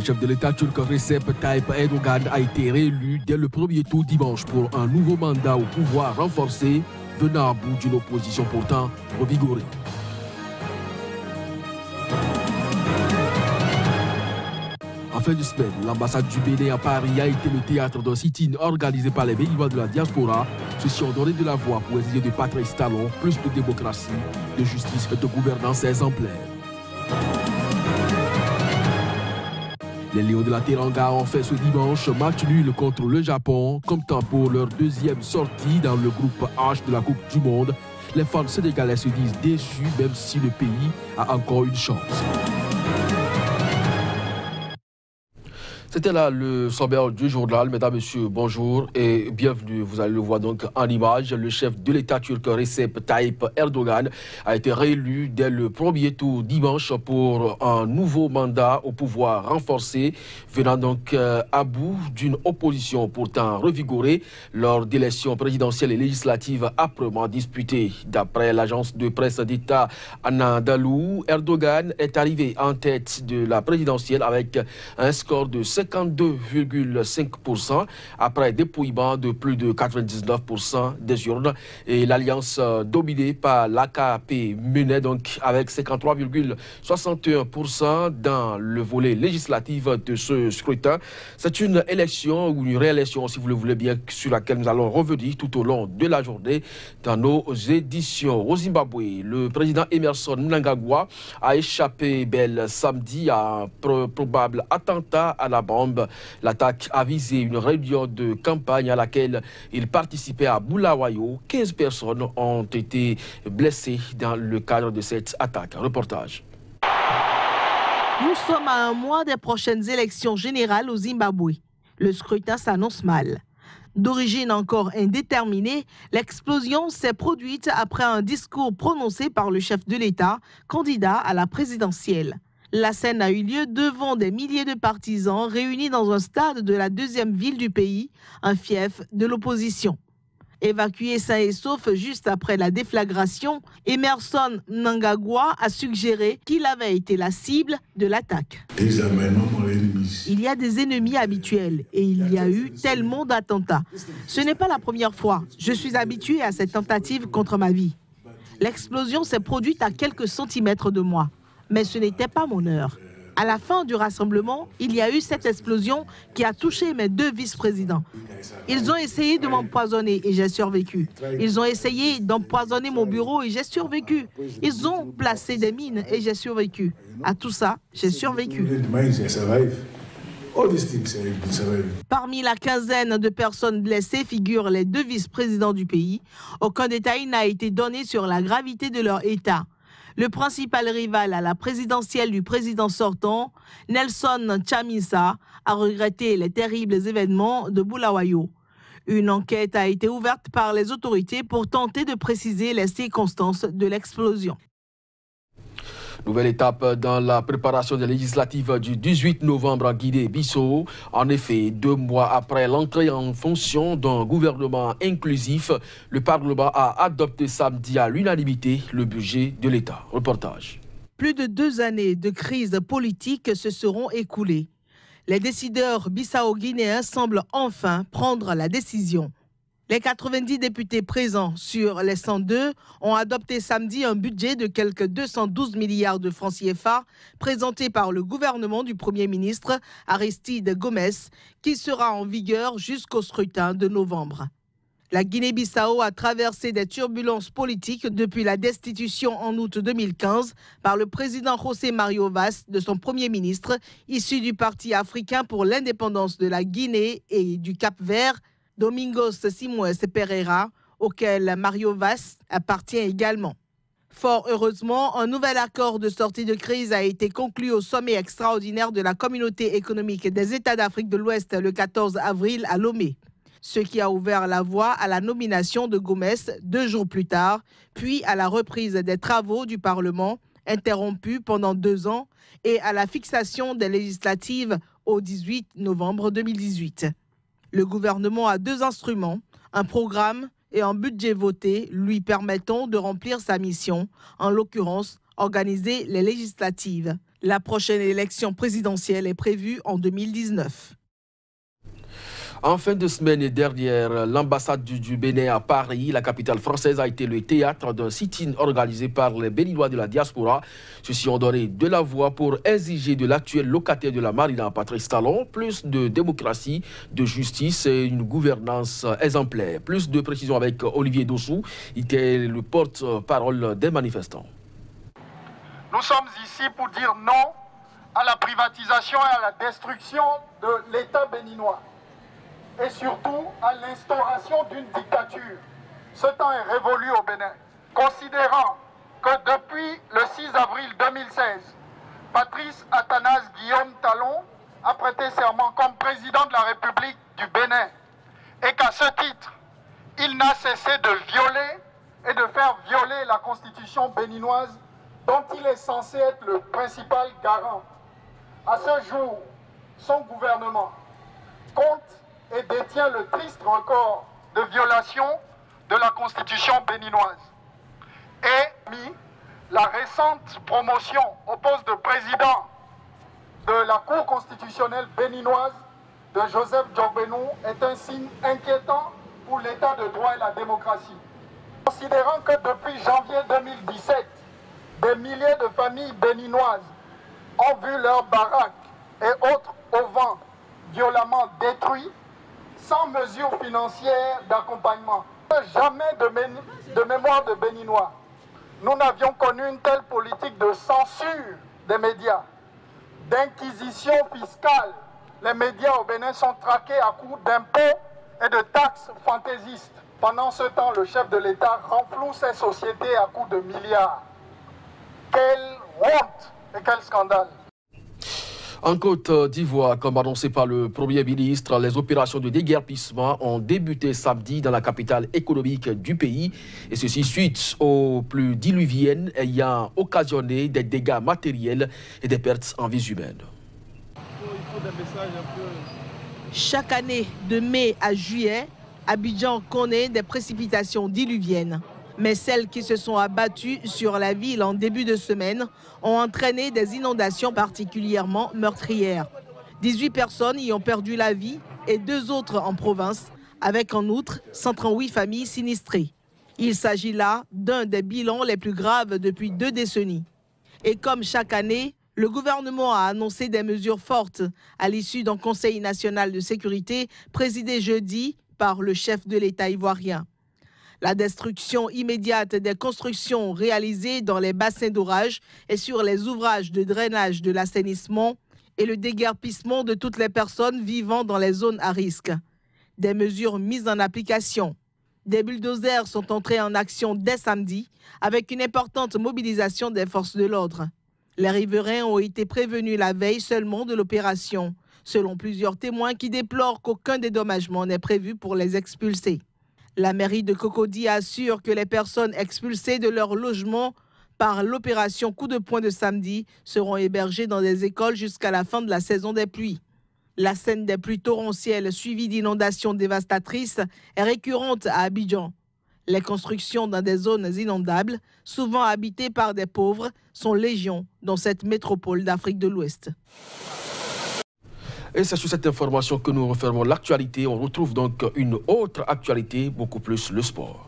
chef de l'État turc Recep Tayyip Erdogan a été réélu dès le premier tour dimanche pour un nouveau mandat au pouvoir renforcé, venant à bout d'une opposition pourtant revigorée. En fin de semaine, l'ambassade du Bénin à Paris a été le théâtre d'un sit-in organisé par les Béninois de la diaspora. Ceux-ci ont donné de la voix pour exiger de Patrice Talon plus de démocratie, de justice et de gouvernance exemplaire. Les Lions de la Teranga ont fait ce dimanche match nul contre le Japon, comptant pour leur deuxième sortie dans le groupe H de la Coupe du Monde. Les fans sénégalais se disent déçus même si le pays a encore une chance. C'était là le sommaire du journal. Mesdames, Messieurs, bonjour et bienvenue. Vous allez le voir donc en image. Le chef de l'État turc Recep Tayyip Erdogan a été réélu dès le premier tour dimanche pour un nouveau mandat au pouvoir renforcé, venant donc à bout d'une opposition pourtant revigorée lors d'élections présidentielles et législatives âprement disputées. D'après l'agence de presse d'État Anadolu, Erdogan est arrivé en tête de la présidentielle avec un score de 52,5% après dépouillement de plus de 99% des urnes, et l'alliance dominée par l'AKP menait donc avec 53,61% dans le volet législatif de ce scrutin. C'est une élection ou une réélection, si vous le voulez bien, sur laquelle nous allons revenir tout au long de la journée dans nos éditions. Au Zimbabwe, le président Emmerson Mnangagwa a échappé belle samedi à un probable attentat à la bombe. L'attaque a visé une réunion de campagne à laquelle il participait à Bulawayo. 15 personnes ont été blessées dans le cadre de cette attaque. Reportage. Nous sommes à un mois des prochaines élections générales au Zimbabwe. Le scrutin s'annonce mal. D'origine encore indéterminée, l'explosion s'est produite après un discours prononcé par le chef de l'État, candidat à la présidentielle. La scène a eu lieu devant des milliers de partisans réunis dans un stade de la deuxième ville du pays, un fief de l'opposition. Évacué sain et sauf juste après la déflagration, Emmerson Mnangagwa a suggéré qu'il avait été la cible de l'attaque. Il y a des ennemis habituels et il y a eu tellement d'attentats. Ce n'est pas la première fois. Je suis habitué à cette tentative contre ma vie. L'explosion s'est produite à quelques centimètres de moi. Mais ce n'était pas mon heure. À la fin du rassemblement, il y a eu cette explosion qui a touché mes deux vice-présidents. Ils ont essayé de m'empoisonner et j'ai survécu. Ils ont essayé d'empoisonner mon bureau et j'ai survécu. Ils ont placé des mines et j'ai survécu. À tout ça, j'ai survécu. Parmi la quinzaine de personnes blessées figurent les deux vice-présidents du pays. Aucun détail n'a été donné sur la gravité de leur état. Le principal rival à la présidentielle du président sortant, Nelson Chamisa, a regretté les terribles événements de Bulawayo. Une enquête a été ouverte par les autorités pour tenter de préciser les circonstances de l'explosion. Nouvelle étape dans la préparation des législatives du 18 novembre en Guinée-Bissau. En effet, 2 mois après l'entrée en fonction d'un gouvernement inclusif, le Parlement a adopté samedi à l'unanimité le budget de l'État. Reportage. Plus de 2 années de crise politique se seront écoulées. Les décideurs bissau-guinéens semblent enfin prendre la décision. Les 90 députés présents sur les 102 ont adopté samedi un budget de quelques 212 milliards de francs CFA présenté par le gouvernement du Premier ministre Aristide Gomes, qui sera en vigueur jusqu'au scrutin de novembre. La Guinée-Bissau a traversé des turbulences politiques depuis la destitution en août 2015 par le président José Mario Vaz de son Premier ministre, issu du Parti africain pour l'indépendance de la Guinée et du Cap-Vert, Domingos Simoes Pereira, auquel Mario Vaz appartient également. Fort heureusement, un nouvel accord de sortie de crise a été conclu au sommet extraordinaire de la Communauté économique des États d'Afrique de l'Ouest le 14 avril à Lomé, ce qui a ouvert la voie à la nomination de Gomes 2 jours plus tard, puis à la reprise des travaux du Parlement, interrompus pendant 2 ans, et à la fixation des législatives au 18 novembre 2018. Le gouvernement a 2 instruments, un programme et un budget voté lui permettant de remplir sa mission, en l'occurrence organiser les législatives. La prochaine élection présidentielle est prévue en 2019. En fin de semaine dernière, l'ambassade du Bénin à Paris, la capitale française, a été le théâtre d'un sit-in organisé par les Béninois de la diaspora. Ceux-ci ont donné de la voix pour exiger de l'actuel locataire de la Marina, Patrice Talon, plus de démocratie, de justice et une gouvernance exemplaire. Plus de précisions avec Olivier Dossou, il était le porte-parole des manifestants. Nous sommes ici pour dire non à la privatisation et à la destruction de l'État béninois. Et surtout à l'instauration d'une dictature. Ce temps est révolu au Bénin. Considérant que depuis le 6 avril 2016, Patrice Athanase Guillaume Talon a prêté serment comme président de la République du Bénin et qu'à ce titre, il n'a cessé de violer et de faire violer la constitution béninoise dont il est censé être le principal garant. À ce jour, son gouvernement compte et détient le triste record de violation de la constitution béninoise. Et la récente promotion au poste de président de la Cour constitutionnelle béninoise de Joseph Djorbenou est un signe inquiétant pour l'état de droit et la démocratie. Considérant que depuis janvier 2017, des milliers de familles béninoises ont vu leurs baraques et autres auvents violemment détruits, sans mesures financières d'accompagnement. Jamais de mémoire de Béninois. Nous n'avions connu une telle politique de censure des médias, d'inquisition fiscale. Les médias au Bénin sont traqués à coups d'impôts et de taxes fantaisistes. Pendant ce temps, le chef de l'État renfloue ses sociétés à coups de milliards. Quelle honte et quel scandale! En Côte d'Ivoire, comme annoncé par le Premier ministre, les opérations de déguerpissement ont débuté samedi dans la capitale économique du pays. Et ceci suite aux pluies diluviennes ayant occasionné des dégâts matériels et des pertes en vies humaines. Chaque année, de mai à juillet, Abidjan connaît des précipitations diluviennes. Mais celles qui se sont abattues sur la ville en début de semaine ont entraîné des inondations particulièrement meurtrières. 18 personnes y ont perdu la vie et 2 autres en province, avec en outre 138 familles sinistrées. Il s'agit là d'un des bilans les plus graves depuis 2 décennies. Et comme chaque année, le gouvernement a annoncé des mesures fortes à l'issue d'un Conseil national de sécurité présidé jeudi par le chef de l'État ivoirien. La destruction immédiate des constructions réalisées dans les bassins d'orage et sur les ouvrages de drainage de l'assainissement et le déguerpissement de toutes les personnes vivant dans les zones à risque. Des mesures mises en application. Des bulldozers sont entrés en action dès samedi avec une importante mobilisation des forces de l'ordre. Les riverains ont été prévenus la veille seulement de l'opération, selon plusieurs témoins qui déplorent qu'aucun dédommagement n'est prévu pour les expulser. La mairie de Cocody assure que les personnes expulsées de leur logement par l'opération Coup de poing de samedi seront hébergées dans des écoles jusqu'à la fin de la saison des pluies. La scène des pluies torrentielles suivie d'inondations dévastatrices est récurrente à Abidjan. Les constructions dans des zones inondables, souvent habitées par des pauvres, sont légion dans cette métropole d'Afrique de l'Ouest. Et c'est sur cette information que nous refermons l'actualité. On retrouve donc une autre actualité, beaucoup plus le sport.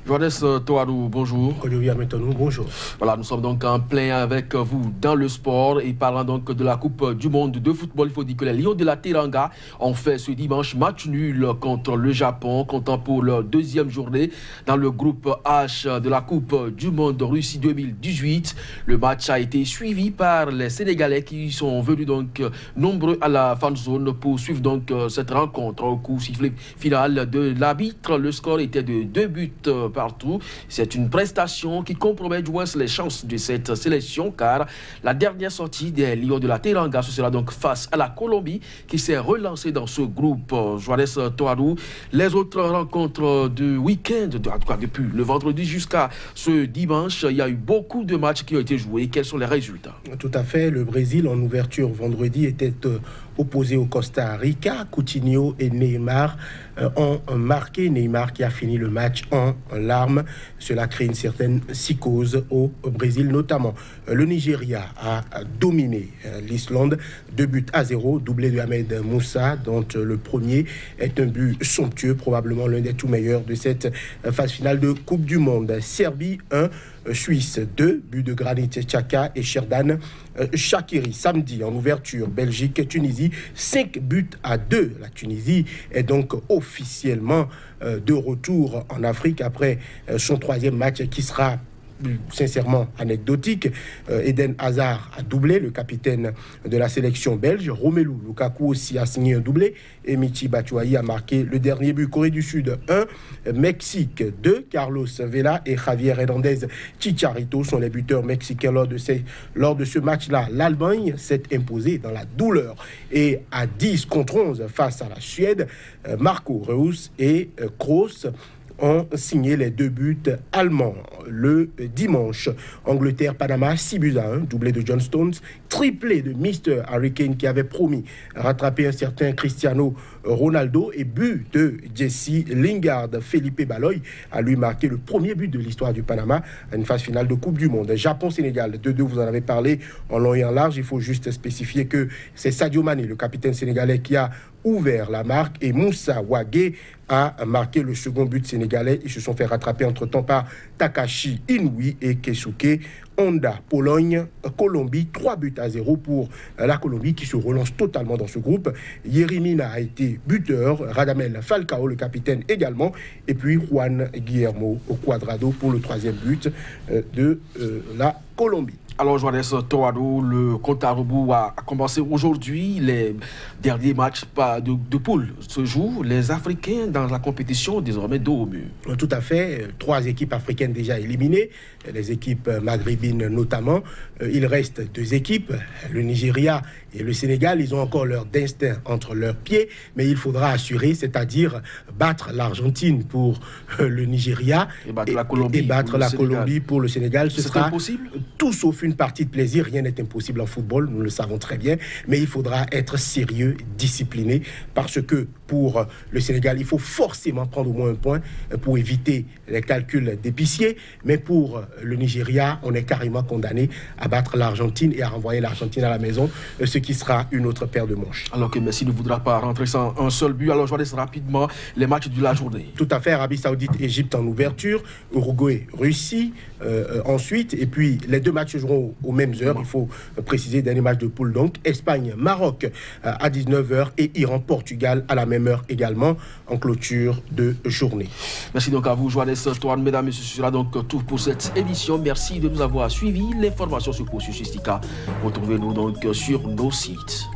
Johannes Toadou, bonjour. Olivier Métonou, bonjour. Voilà, nous sommes donc en plein avec vous dans le sport et parlant donc de la Coupe du Monde de football. Il faut dire que les Lions de la Teranga ont fait ce dimanche match nul contre le Japon, comptant pour leur 2e journée dans le groupe H de la Coupe du Monde de Russie 2018. Le match a été suivi par les Sénégalais qui sont venus donc nombreux à la fan zone pour suivre donc cette rencontre. Au coup sifflet final de l'arbitre, le score était de 2 buts partout. C'est une prestation qui compromet du moins les chances de cette sélection car la dernière sortie des Lions de la Teranga, ce sera donc face à la Colombie qui s'est relancée dans ce groupe. Johannes Toadou, les autres rencontres du week-end, en tout cas depuis le vendredi jusqu'à ce dimanche, il y a eu beaucoup de matchs qui ont été joués. Quels sont les résultats? Tout à fait. Le Brésil en ouverture vendredi était opposé au Costa Rica. Coutinho et Neymar ont marqué. Neymar qui a fini le match en larmes. Cela crée une certaine psychose au Brésil notamment. Le Nigeria a dominé l'Islande 2-0, doublé de Ahmed Moussa, dont le premier est un but somptueux, probablement l'un des tout meilleurs de cette phase finale de Coupe du Monde. Serbie 1, Suisse 2, but de Granit Xhaka et Sherdan Shaqiri. Samedi, en ouverture, Belgique-Tunisie, 5-2. La Tunisie est donc officiellement de retour en Afrique après son troisième match qui sera sincèrement anecdotique. Eden Hazard a doublé, le capitaine de la sélection belge. Romelu Lukaku aussi a signé un doublé et Michy Batshuayi a marqué le dernier but. Corée du Sud 1, Mexique 2. Carlos Vela et Javier Hernández Chicharito sont les buteurs mexicains lors de ce match-là. L'Allemagne s'est imposée dans la douleur et à 10-11 face à la Suède. Marco Reus et Kroos ont signé les 2 buts allemands. Le dimanche, Angleterre-Panama, 6-1, doublé de John Stones, triplé de Mr. Harry Kane qui avait promis rattraper un certain Cristiano Ronaldo et but de Jesse Lingard. Felipe Baloy a lui marqué le premier but de l'histoire du Panama à une phase finale de Coupe du Monde. Japon-Sénégal, 2-2, vous en avez parlé en long et en large. Il faut juste spécifier que c'est Sadio Mané, le capitaine sénégalais, qui a ouvert la marque et Moussa Wagué a marqué le second but sénégalais. Ils se sont fait rattraper entre-temps par Takashi Inouï et Keisuke Honda. Pologne, Colombie, 3-0 pour la Colombie qui se relance totalement dans ce groupe. Yerimina a été buteur, Radamel Falcao, le capitaine également, et puis Juan Guillermo Cuadrado pour le troisième but de la Colombie. Alors, Johannes Toado, le compte à rebours a commencé aujourd'hui. Les derniers matchs de poule se jouent. Les Africains dans la compétition, désormais dos au mur. Tout à fait. 3 équipes africaines déjà éliminées. Les équipes maghrébines notamment. Il reste 2 équipes, le Nigeria et le Sénégal. Ils ont encore leur destin entre leurs pieds. Mais il faudra assurer, c'est-à-dire battre l'Argentine pour le Nigeria et battre la Colombie, pour le Sénégal. Ce sera impossible. Tout sauf une partie de plaisir. Rien n'est impossible en football, nous le savons très bien. Mais il faudra être sérieux, discipliné, parce que pour le Sénégal, il faut forcément prendre au moins un point pour éviter les calculs d'épicier. Mais pour le Nigeria, on est carrément condamné à battre l'Argentine et à renvoyer l'Argentine à la maison, ce qui sera une autre paire de manches. Alors que Messi ne voudra pas rentrer sans un seul but. Alors je vais laisser rapidement les matchs de la journée. Tout à fait. Arabie Saoudite, Égypte en ouverture, Uruguay, Russie ensuite. Et puis les 2 matchs se joueront aux mêmes heures. Il faut préciser, dernier match de poule donc. Espagne, Maroc à 19h et Iran, Portugal à la même heure également en clôture de journée. Merci donc à vous, Johannes Toine. Mesdames et messieurs, ce sera donc tout pour cette édition. Merci de nous avoir suivis. L'information se poursuit sur Stika. Retrouvez-nous donc sur nos sites.